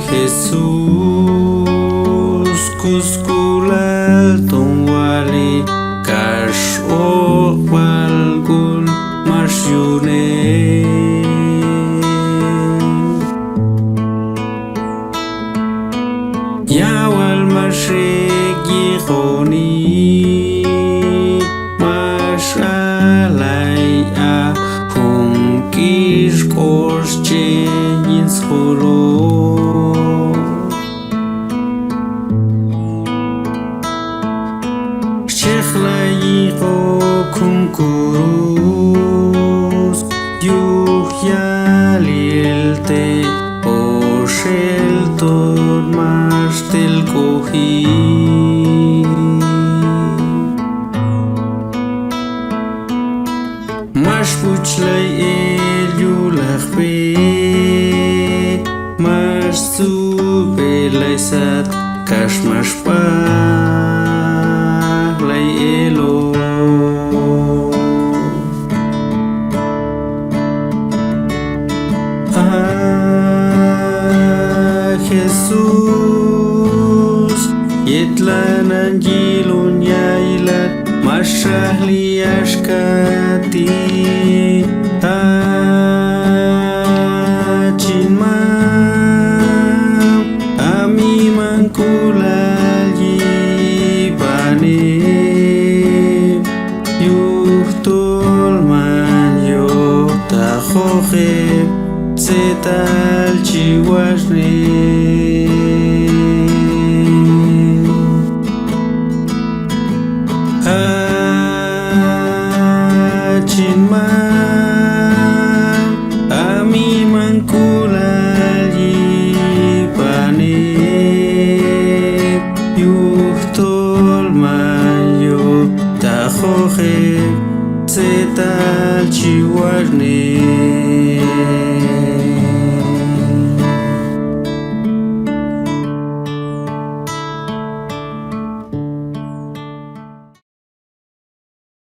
Jesús kuskulal tongwali kash o walgul marshune Yawal mashregi khoni mashalai a hunkish korsche yins kholo Shekhlayiqo kunkurus yuhyalilte o sheltor mashtel kohi Mashpuchlay el yulachbe Mashsubelaysat kashmashpa Elo Jesús Yetlanan jilun yailat Mashahli ashkati Chinmam Ami mangkulal yibane Yuhtol man yo tajoje Zetal chiwashne Chinman Ami mangkulal yibane Yuhtol man yo tajoje Zetal chiwashne